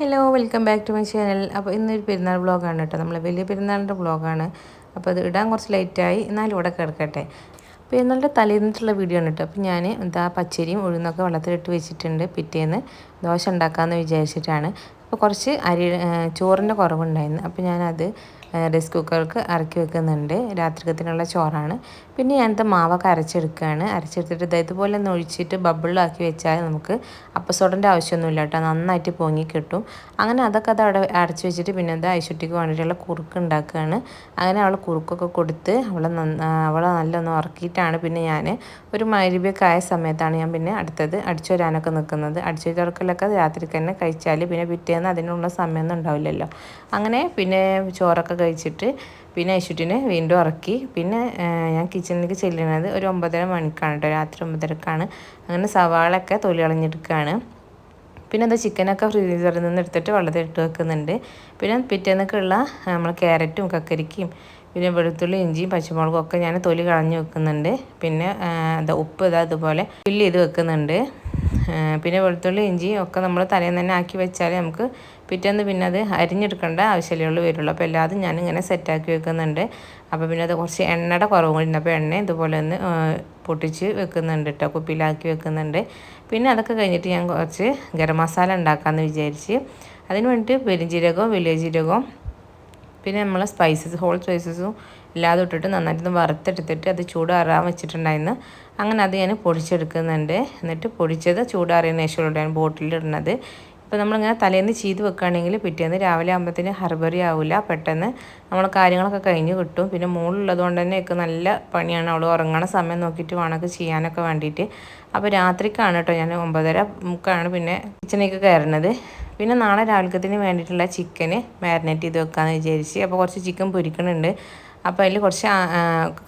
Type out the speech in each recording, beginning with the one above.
Hello welcome back to my channel. അപ്പോൾ ഇന്നൊരു പെരുന്നാൾ വ്ളോഗാണ് കേട്ടോ. നമ്മൾ വലിയ പെരുന്നാളിൻ്റെ വ്ളോഗാണ്. അപ്പോൾ അത് ഇടാൻ കുറച്ച് ലേറ്റായി, എന്നാലും ഇവിടെ കിടക്കട്ടെ. പെരുന്നാളിൻ്റെ തലേന്നിട്ടുള്ള വീഡിയോ ആണ് കേട്ടോ. അപ്പോൾ ഞാൻ എന്താ പച്ചരിയും ഉഴുന്നൊക്കെ വെള്ളത്തിലിട്ട് വെച്ചിട്ടുണ്ട്. പിറ്റേന്ന് ദോശ ഉണ്ടാക്കാമെന്ന് വിചാരിച്ചിട്ടാണ്. അപ്പോൾ കുറച്ച് ചോറിൻ്റെ കുറവുണ്ടായിരുന്നു. അപ്പോൾ ഞാനത് റൈസ് കുക്കർക്ക് ഇറക്കി വെക്കുന്നുണ്ട്. രാത്രിക്കത്തിനുള്ള ചോറാണ്. പിന്നെ ഞാനത് മാവൊക്കെ അരച്ചെടുക്കുകയാണ്. അരച്ചെടുത്തിട്ട് ഇതുപോലെ ഒന്ന് ഒഴിച്ചിട്ട് ബബിളിലാക്കി വെച്ചാൽ നമുക്ക് അപ്പസോഡൻ്റെ ആവശ്യമൊന്നുമില്ല കേട്ടോ. നന്നായിട്ട് പൊങ്ങി കിട്ടും. അങ്ങനെ അതൊക്കെ അവിടെ അടച്ചു വെച്ചിട്ട് പിന്നെ അത് ഐശുട്ടിക്ക് വേണ്ടിയിട്ടുള്ള കുറുക്ക് ഉണ്ടാക്കുകയാണ്. അങ്ങനെ അവൾ കുറുക്കൊക്കെ കൊടുത്ത് അവളെ നല്ലൊന്ന് ഉറക്കിയിട്ടാണ് പിന്നെ ഞാൻ ഒരു മഗ്‌രിബൊക്കെ ആയ സമയത്താണ് ഞാൻ പിന്നെ അടുത്തത് അടിച്ചു വരാനൊക്കെ നിൽക്കുന്നത്. അടിച്ചു തുറക്കലൊക്കെ രാത്രിക്ക് തന്നെ കഴിച്ചാൽ പിന്നെ പിറ്റേന്ന് അതിനുള്ള സമയമൊന്നും ഉണ്ടാവില്ലല്ലോ. അങ്ങനെ പിന്നെ ചോറൊക്കെ കഴിച്ചിട്ട് പിന്നെ ഐശുട്ടിനെ വീണ്ടും ഇറക്കി. പിന്നെ ഞാൻ കിച്ചണിലേക്ക് ചെല്ലുന്നത് ഒരു 9:30 മണിക്കാണ് കേട്ടോ. രാത്രി 9:30ക്കാണ്. അങ്ങനെ സവാളൊക്കെ തൊലി കളഞ്ഞെടുക്കുകയാണ്. പിന്നെ അത് ചിക്കനൊക്കെ ഫ്രീസറിൽ നിന്ന് എടുത്തിട്ട് വെള്ളത്തിലിട്ട് വെക്കുന്നുണ്ട്. പിന്നെ പിറ്റേന്നൊക്കെയുള്ള നമ്മൾ ക്യാരറ്റും കക്കരിക്കയും പിന്നെ വെളുത്തുള്ളി ഇഞ്ചിയും പച്ചമുളകും ഒക്കെ ഞാൻ തൊലി കളഞ്ഞ് വെക്കുന്നുണ്ട്. പിന്നെ ഉപ്പ് അതുപോലെ ഫില്ല് ചെയ്ത് വെക്കുന്നുണ്ട്. പിന്നെ വെളുത്തുള്ളി ഇഞ്ചി ഒക്കെ നമ്മൾ തലേന്ന് തന്നെ ആക്കി വെച്ചാൽ നമുക്ക് പിറ്റേന്ന് പിന്നെ അത് അരിഞ്ഞെടുക്കേണ്ട ആവശ്യമേ വരുള്ളൂ. അപ്പോൾ എല്ലാതും ഞാനിങ്ങനെ സെറ്റാക്കി വെക്കുന്നുണ്ട്. അപ്പോൾ പിന്നെ അത് കുറച്ച് എണ്ണയുടെ കുറവും കൂടി ഉണ്ട്. അപ്പോൾ എണ്ണ ഇതുപോലെ ഒന്ന് പൊട്ടിച്ച് വെക്കുന്നുണ്ട് കേട്ടോ. കുപ്പിയിലാക്കി വെക്കുന്നുണ്ട്. പിന്നെ അതൊക്കെ കഴിഞ്ഞിട്ട് ഞാൻ കുറച്ച് ഗരം മസാല ഉണ്ടാക്കാമെന്ന് വിചാരിച്ച് അതിന് വേണ്ടിയിട്ട് പെരുംജീരകവും വലിയ ജീരകവും പിന്നെ നമ്മൾ ഹോൾ സ്പൈസസും എല്ലാതും ഇട്ടിട്ട് നന്നായിട്ടൊന്ന് വറുത്തെടുത്തിട്ട് അത് ചൂടാറാൻ വെച്ചിട്ടുണ്ടായിരുന്നു. അങ്ങനെ അത് ഞാൻ പൊടിച്ചെടുക്കുന്നുണ്ട്. എന്നിട്ട് പൊടിച്ചത് ചൂടാറിയതിന് ശേഷമുള്ള ഞാൻ ബോട്ടിലിടുന്നത്. ഇപ്പോൾ നമ്മളിങ്ങനെ തലേന്ന് ചെയ്ത് വെക്കുകയാണെങ്കിൽ പിറ്റേന്ന് രാവിലെ ആകുമ്പോഴത്തേന് ഹർബറി ആവില്ല. പെട്ടെന്ന് നമ്മൾ കാര്യങ്ങളൊക്കെ കഴിഞ്ഞ് കിട്ടും. പിന്നെ മോളുള്ളത് കൊണ്ട് തന്നെ ഒക്കെ നല്ല പണിയാണ്. അവൾ ഉറങ്ങണ സമയം നോക്കിയിട്ട് വേണമൊക്കെ ചെയ്യാനൊക്കെ വേണ്ടിയിട്ട്. അപ്പോൾ രാത്രിക്കാണ് കേട്ടോ ഞാൻ 9:30 പിന്നെ കിച്ചണിലേക്ക് കയറുന്നത്. പിന്നെ നാളെ രാവിലത്തിന് വേണ്ടിയിട്ടുള്ള ചിക്കന് മാരിനേറ്റ് ചെയ്ത് വെക്കാമെന്ന് വിചാരിച്ച്. അപ്പോൾ കുറച്ച് ചിക്കൻ പൊരിക്കണുണ്ട്. അപ്പോൾ അതിൽ കുറച്ച്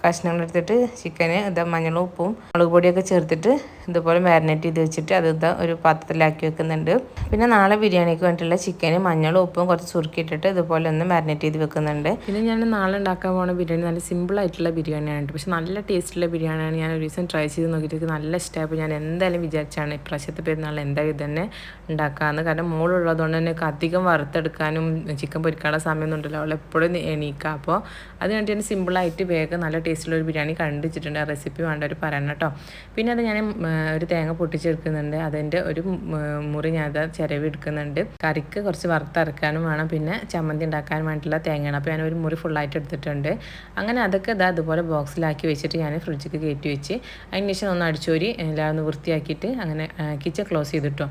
കഷ്ണങ്ങൾ എടുത്തിട്ട് ചിക്കന് മഞ്ഞളും ഉപ്പും മുളക് പൊടിയൊക്കെ ചേർത്തിട്ട് ഇതുപോലെ മാരിനേറ്റ് ചെയ്ത് വെച്ചിട്ട് അത് ഒരു പാത്രത്തിലാക്കി വെക്കുന്നുണ്ട്. പിന്നെ നാളെ ബിരിയാണിക്ക് വേണ്ടിയിട്ടുള്ള ചിക്കന് മഞ്ഞളും ഉപ്പും കുറച്ച് സുറുക്കിയിട്ടിട്ട് ഇതുപോലെ ഒന്ന് മാരിനേറ്റ് ചെയ്ത് വെക്കുന്നുണ്ട്. പിന്നെ ഞാൻ നാളെ ഉണ്ടാക്കാൻ പോകുന്ന ബിരിയാണി നല്ല സിമ്പിളായിട്ടുള്ള ബിരിയാണിയാണ്. പക്ഷെ നല്ല ടേസ്റ്റുള്ള ബിരിയാണിയാണ്. ഞാൻ ഒരു ദിവസം ട്രൈ ചെയ്ത് നോക്കിയിട്ട് നല്ല ഇഷ്ടമായപ്പോൾ ഞാൻ എന്തായാലും വിചാരിച്ചാണ് ഇപ്രാവശ്യത്തെ പെരുന്നാളിൽ എന്തായാലും ഇത് തന്നെ ഉണ്ടാക്കാമെന്ന്. കാരണം മോളുള്ളതുകൊണ്ട് തന്നെ അധികം വറുത്തെടുക്കാനും ചിക്കൻ പൊരിക്കാനുള്ള സമയമൊന്നും ഉണ്ടല്ലോ. അവൾ എപ്പോഴും എണീക്കുക. അപ്പോൾ അത് കണ്ടിട്ട് ഞാൻ സിമ്പിളായിട്ട് വേഗം നല്ല ടേസ്റ്റുള്ള ഒരു ബിരിയാണി കണ്ടുവച്ചിട്ടുണ്ട്. ആ റെസിപ്പി വേണ്ടവർ പറയണം കേട്ടോ. പിന്നെ അത് ഞാൻ ഒരു തേങ്ങ പൊട്ടിച്ചെടുക്കുന്നുണ്ട്. അതിൻ്റെ ഒരു മുറി ഞാൻ അത് ചിരവി എടുക്കുന്നുണ്ട്. കറിക്ക് കുറച്ച് വറുത്തരക്കാനും വേണം. പിന്നെ ചമ്മന്തി ഉണ്ടാക്കാൻ വേണ്ടിയിട്ടുള്ള തേങ്ങയാണ്. അപ്പോൾ ഞാൻ ഒരു മുറി ഫുള്ളായിട്ട് എടുത്തിട്ടുണ്ട്. അങ്ങനെ അതൊക്കെ അതുപോലെ ബോക്സിലാക്കി വെച്ചിട്ട് ഞാൻ ഫ്രിഡ്ജിലേക്ക് കയറ്റി വെച്ച് അതിന് ശേഷം ഒന്ന് അടിച്ചോരി എല്ലാം ഒന്ന് വൃത്തിയാക്കിയിട്ട് അങ്ങനെ കിച്ചൺ ക്ലോസ് ചെയ്തിട്ടോ.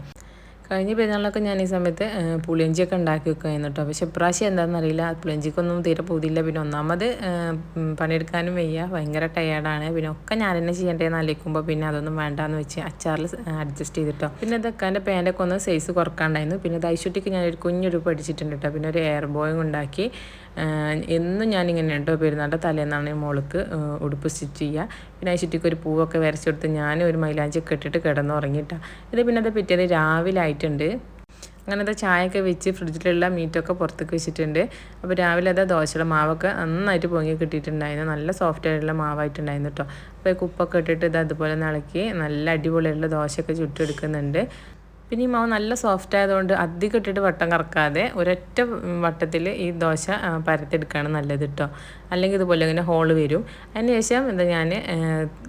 കഴിഞ്ഞ പെരുന്നാളിലൊക്കെ ഞാൻ ഈ സമയത്ത് പുളിയഞ്ചിയൊക്കെ ഉണ്ടാക്കി വെക്കുമായിരുന്നു കേട്ടോ. പക്ഷെ ഇപ്രാവശ്യം എന്താണെന്നറിയില്ല, പുളിയഞ്ചിക്കൊന്നും തീരെ പോതില്ല. പിന്നെ ഒന്നാമത് പണിയെടുക്കാനും വയ്യ, ഭയങ്കര ടയേർഡാണ്. പിന്നെ ഒക്കെ ഞാൻ തന്നെ ചെയ്യേണ്ടതെന്ന് ആലോചിക്കുമ്പോൾ പിന്നെ അതൊന്നും വേണ്ടാന്ന് വെച്ച് അച്ചാറിൽ അഡ്ജസ്റ്റ് ചെയ്തിട്ടോ. പിന്നെ ഇതൊക്കെ എൻ്റെ പാൻ്റൊക്കെ ഒന്ന് സൈസ് കുറക്കാണ്ടായിരുന്നു. പിന്നെ ഐശുട്ടിക്ക് ഞാനൊരു കുഞ്ഞുടുപ്പ് അടിച്ചിട്ടുണ്ട് കേട്ടോ. പിന്നെ ഒരു എയർ ബോയും ഉണ്ടാക്കി. എന്നും ഞാനിങ്ങനെ കേട്ടോ പെരുന്നാളിൻ്റെ തലേന്നാണ് മോൾക്ക് ഉടുപ്പ് സ്റ്റിച്ച് ചെയ്യുക. പിന്നെ ഐശുട്ടിക്ക് ഒരു പൂവൊക്കെ വരച്ചെടുത്ത് ഞാൻ ഒരു മൈലാഞ്ചിയൊക്കെ ഇട്ടിട്ട് കിടന്നുറങ്ങിയിട്ടാണ്. ഇത് പിന്നെ അത് പിറ്റേന്ന് രാവിലെ ആയിട്ടുണ്ട്. അങ്ങനത്തെ ചായയൊക്കെ വെച്ച് ഫ്രിഡ്ജിലുള്ള മീറ്റൊക്കെ പുറത്തേക്ക് വെച്ചിട്ടുണ്ട്. അപ്പോൾ രാവിലെ ദോശയുടെ മാവൊക്കെ നന്നായിട്ട് പൊങ്ങി കിട്ടിയിട്ടുണ്ടായിരുന്നു. നല്ല സോഫ്റ്റ് ആയിട്ടുള്ള മാവായിട്ടുണ്ടായിരുന്നു കേട്ടോ. അപ്പോൾ കുപ്പൊക്കെ ഇട്ടിട്ട് അതുപോലെ ഇളക്കി നല്ല അടിപൊളിയായിട്ടുള്ള ദോശയൊക്കെ ചുട്ടെടുക്കുന്നുണ്ട്. പിന്നെ ഈ മാവ് നല്ല സോഫ്റ്റ് ആയതുകൊണ്ട് അധികം ഇട്ടിട്ട് വട്ടം കറക്കാതെ ഒരൊറ്റ വട്ടത്തിൽ ഈ ദോശ പരത്തെടുക്കുകയാണ് നല്ലത് കേട്ടോ. അല്ലെങ്കിൽ ഇതുപോലെ ഇങ്ങനെ ഹോള് വരും. അതിന് ശേഷം ഞാൻ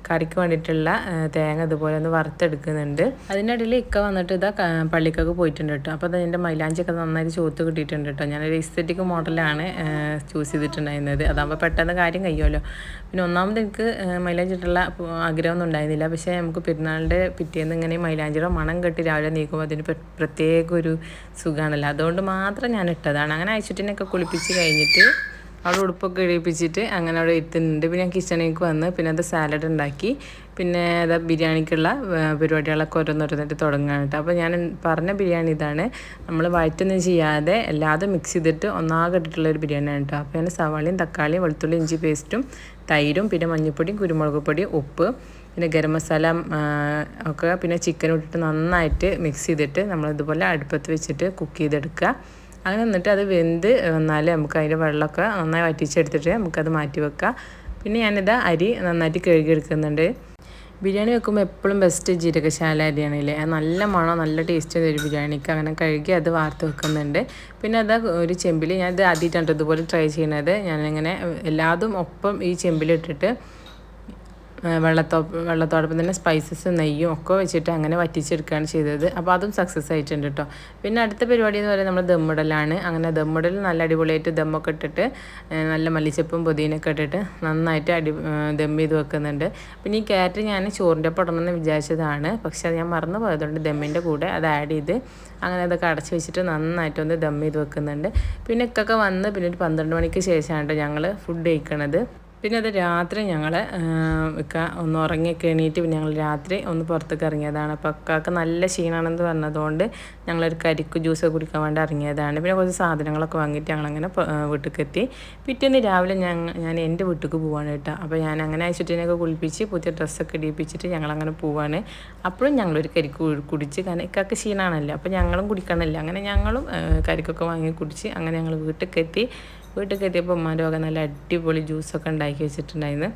കറിക്ക് വേണ്ടിയിട്ടുള്ള തേങ്ങ ഇതുപോലെ ഒന്ന് വറുത്തെടുക്കുന്നുണ്ട്. അതിനിടയിൽ ഇക്ക വന്നിട്ട് പള്ളിക്കൊക്കെ പോയിട്ടുണ്ട് കേട്ടോ. അപ്പോൾ അതിൻ്റെ മൈലാഞ്ചിയൊക്കെ നന്നായിട്ട് ചോത്ത് കിട്ടിയിട്ടുണ്ട് കേട്ടോ. ഞാനൊരു എസ്തെറ്റിക് മോഡലാണ് ചൂസ് ചെയ്തിട്ടുണ്ടായിരുന്നത്. അതാകുമ്പോൾ പെട്ടെന്ന് കാര്യം കഴിയുമല്ലോ. പിന്നെ ഒന്നാമത് എനിക്ക് മൈലാഞ്ചിട്ടുള്ള ആഗ്രഹമൊന്നും ഉണ്ടായിരുന്നില്ല. പക്ഷേ നമുക്ക് പെരുന്നാളിൻ്റെ പിറ്റേന്ന് ഇങ്ങനെ മൈലാഞ്ചിയുടെ മണം കെട്ടി രാവിലെ നീക്കുമ്പോൾ അതിന് പ്രത്യേക ഒരു സുഖമാണല്ലോ. അതുകൊണ്ട് മാത്രം ഞാൻ ഇട്ടതാണ്. അങ്ങനെ അയച്ചിട്ടിനൊക്കെ കുളിപ്പിച്ച് കഴിഞ്ഞിട്ട് അവിടെ ഉടുപ്പൊക്കെ ഇടിപ്പിച്ചിട്ട് അങ്ങനെ അവിടെ എത്തുന്നുണ്ട്. പിന്നെ ഞാൻ കിച്ചണിലേക്ക് വന്ന് പിന്നെ അത് സാലഡ് ഉണ്ടാക്കി. പിന്നെ ബിരിയാണിക്കുള്ള പരിപാടികളൊക്കെ ഓരോന്നോരോന്നിട്ട് തുടങ്ങുകയാണ് കേട്ടോ. അപ്പോൾ ഞാൻ പറഞ്ഞ ബിരിയാണി ഇതാണ്. നമ്മൾ വഴറ്റൊന്നും ചെയ്യാതെ എല്ലാതും മിക്സ് ചെയ്തിട്ട് ഒന്നാകെ ഇട്ടിട്ടുള്ളൊരു ബിരിയാണിയാണ് കേട്ടോ. അപ്പോൾ ഞാൻ സവാളയും തക്കാളിയും വെളുത്തുള്ളി ഇഞ്ചി പേസ്റ്റും തൈരും പിന്നെ മഞ്ഞൾപ്പൊടിയും കുരുമുളക് പൊടിയും ഉപ്പ് പിന്നെ ഗരം മസാല ഒക്കെ പിന്നെ ചിക്കനും ഇട്ടിട്ട് നന്നായിട്ട് മിക്സ് ചെയ്തിട്ട് നമ്മളിതുപോലെ അടുപ്പത്ത് വെച്ചിട്ട് കുക്ക് ചെയ്തെടുക്കുക. അങ്ങനെ എന്നിട്ട് അത് വെന്ത് വന്നാൽ നമുക്ക് അതിൻ്റെ വെള്ളമൊക്കെ നന്നായി വറ്റിച്ചെടുത്തിട്ട് നമുക്കത് മാറ്റി വെക്കാം. പിന്നെ ഞാനിത് അരി നന്നായിട്ട് കഴുകിയെടുക്കുന്നുണ്ട്. ബിരിയാണി വെക്കുമ്പോൾ എപ്പോഴും ബെസ്റ്റ് ജീരകശാല അരിയാണല്ലേ, നല്ല മണം നല്ല ടേസ്റ്റ് ഒരു ബിരിയാണിക്ക്. അങ്ങനെ കഴുകി അത് വാർത്ത് വെക്കുന്നുണ്ട്. പിന്നെ അത് ഒരു ചെമ്പിൽ, ഞാനിത് ആദ്യമായിട്ടാണ് ഇതുപോലെ ട്രൈ ചെയ്യുന്നത്. ഞാനിങ്ങനെ എല്ലാതും ഒപ്പം ഈ ചെമ്പിലിട്ടിട്ട് വെള്ളത്തോടൊപ്പം തന്നെ സ്പൈസസും നെയ്യും ഒക്കെ വെച്ചിട്ട് അങ്ങനെ വറ്റിച്ചെടുക്കുകയാണ് ചെയ്തത്. അപ്പോൾ അതും സക്സസ് ആയിട്ടുണ്ട് കേട്ടോ. പിന്നെ അടുത്ത പരിപാടി എന്ന് പറയുന്നത് നമ്മൾ ദമ്മിടലാണ്. അങ്ങനെ ദമ്മിടൽ നല്ല അടിപൊളിയായിട്ട് ദമ്മൊക്കെ ഇട്ടിട്ട് നല്ല മല്ലിച്ചപ്പും പുതിനൊക്കെ ഇട്ടിട്ട് നന്നായിട്ട് ദം ചെയ്ത് വെക്കുന്നുണ്ട്. പിന്നെ ഈ ക്യാരറ്റ് ഞാൻ ചോറിൻ്റെ ഒപ്പം ഇടണമെന്ന് വിചാരിച്ചതാണ്, പക്ഷെ അത് ഞാൻ മറന്നു പോയതുകൊണ്ട് ദമ്മിൻ്റെ കൂടെ അത് ആഡ് ചെയ്ത് അങ്ങനെ അതൊക്കെ അടച്ച് വെച്ചിട്ട് നന്നായിട്ടൊന്ന് ദം ചെയ്ത് വെക്കുന്നുണ്ട്. പിന്നെ ഇക്കൊക്കെ വന്ന് പിന്നെ ഒരു 12 മണിക്ക് ശേഷമാണ് ഞങ്ങൾ ഫുഡ് കഴിക്കണത്. പിന്നെ അത് രാത്രി ഞങ്ങൾ ഒന്ന് ഉറങ്ങിയൊക്കെ എണീറ്റ് പിന്നെ ഞങ്ങൾ രാത്രി ഒന്ന് പുറത്തേക്ക് ഇറങ്ങിയതാണ്. അപ്പോൾ അക്കാക്ക് നല്ല ക്ഷീണമാണെന്ന് പറഞ്ഞതുകൊണ്ട് ഞങ്ങളൊരു കരിക്ക് ജ്യൂസ് കുടിക്കാൻ വേണ്ടി ഇറങ്ങിയതാണ്. പിന്നെ കുറച്ച് സാധനങ്ങളൊക്കെ വാങ്ങിയിട്ട് ഞങ്ങളങ്ങനെ വീട്ടിലേക്ക് എത്തി. പിറ്റേന്ന് രാവിലെ ഞാൻ എൻ്റെ വീട്ടിലേക്ക് പോവാണ് കേട്ടോ. അപ്പോൾ ഞാൻ അങ്ങനെ അയച്ചിട്ടിനൊക്കെ കുളിപ്പിച്ച് പുതിയ ഡ്രസ്സൊക്കെ ഇടിപ്പിച്ചിട്ട് ഞങ്ങളങ്ങനെ പോവാണ്. അപ്പോഴും ഞങ്ങളൊരു കരിക്ക് കുടിച്ച്, കാരണം ഇക്കാക്ക് ക്ഷീണമാണല്ലോ, അപ്പോൾ ഞങ്ങളും കുടിക്കണമല്ലോ. അങ്ങനെ ഞങ്ങളും കരിക്കൊക്കെ വാങ്ങി കുടിച്ച് അങ്ങനെ ഞങ്ങൾ വീട്ടിലേക്ക് എത്തിയപ്പോൾ ഉമ്മാൻ്റെ വക നല്ല അടിപൊളി ജ്യൂസൊക്കെ ഉണ്ടാക്കി വെച്ചിട്ടുണ്ടായിരുന്നു.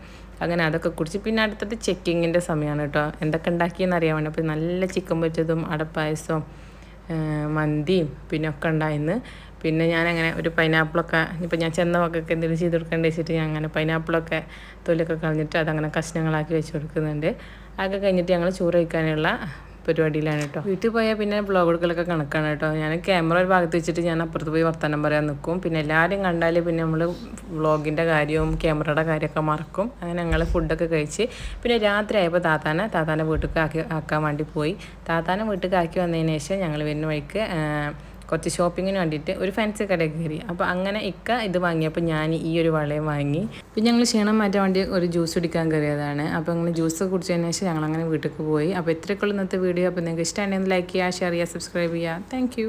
അങ്ങനെ അതൊക്കെ കുടിച്ച് പിന്നെ അടുത്തത് ചെക്കിങ്ങിൻ്റെ സമയമാണ് കേട്ടോ. എന്തൊക്കെ ഉണ്ടാക്കിയെന്ന് അറിയാൻ വേണ്ടി. അപ്പോൾ നല്ല ചിക്കൻ പൊരിച്ചതും അടപ്പായസവും മന്തിയും പിന്നെ ഒക്കെ ഉണ്ടായിരുന്നു. പിന്നെ ഞാനങ്ങനെ ഒരു പൈനാപ്പിളൊക്കെ ഇപ്പോൾ ഞാൻ ചെന്ന വക്കൊക്കെ എന്തെങ്കിലും ചെയ്ത് കൊടുക്കേണ്ടി വെച്ചിട്ട് ഞാൻ അങ്ങനെ പൈനാപ്പിളൊക്കെ തൊലിയൊക്കെ കളഞ്ഞിട്ട് അതങ്ങനെ കഷ്ണങ്ങളാക്കി വെച്ച് കൊടുക്കുന്നുണ്ട്. അതൊക്കെ കഴിഞ്ഞിട്ട് ഞങ്ങൾ ചോറ് കഴിക്കാനുള്ള പരിപാടിയിലാണ് കേട്ടോ. വീട്ടിൽ പോയാൽ പിന്നെ വ്ളോഗ് എടുക്കലൊക്കെ കണക്കാണ് കേട്ടോ. ഞാൻ ക്യാമറ ഒരു ഭാഗത്ത് വെച്ചിട്ട് ഞാൻ അപ്പുറത്ത് പോയി വർത്തമാനം പറയാൻ നിൽക്കും. പിന്നെ എല്ലാവരും കണ്ടാൽ പിന്നെ നമ്മൾ വ്ളോഗിൻ്റെ കാര്യവും ക്യാമറയുടെ കാര്യമൊക്കെ മറക്കും. അങ്ങനെ ഞങ്ങൾ ഫുഡൊക്കെ കഴിച്ച് പിന്നെ രാത്രി ആയപ്പോൾ താത്താനെ വീട്ടിലേക്ക് ആക്കാൻ വേണ്ടി പോയി. താത്താനെ വീട്ടിലേക്ക് ആക്കി വന്നതിന് ശേഷം ഞങ്ങൾ വരുന്ന വഴിക്ക് കുറച്ച് ഷോപ്പിങ്ങിന് വേണ്ടിയിട്ട് ഒരു ഫാൻസി കടയിൽ കയറി. അപ്പോൾ അങ്ങനെ ഇക്ക ഇത് വാങ്ങിയപ്പോൾ ഞാൻ ഈ ഒരു വളയും വാങ്ങി. പിന്നെ ഞങ്ങൾ ക്ഷീണം മാറ്റാൻ വേണ്ടി ഒരു ജ്യൂസ് കുടിക്കാൻ കയറിയതാണ്. അപ്പോൾ അങ്ങനെ ജ്യൂസ് കുടിച്ചതിന് ശേഷം ഞങ്ങളങ്ങനെ വീട്ടിലേക്ക് പോയി. അപ്പോൾ ഇത്രയൊക്കെയുള്ള ഇന്നത്തെ വീഡിയോ. അപ്പോൾ നിങ്ങൾക്ക് ഇഷ്ടമാണെങ്കിൽ ലൈക്ക് ചെയ്യുക, ഷെയർ ചെയ്യുക, സബ്സ്ക്രൈബ് ചെയ്യുക. താങ്ക്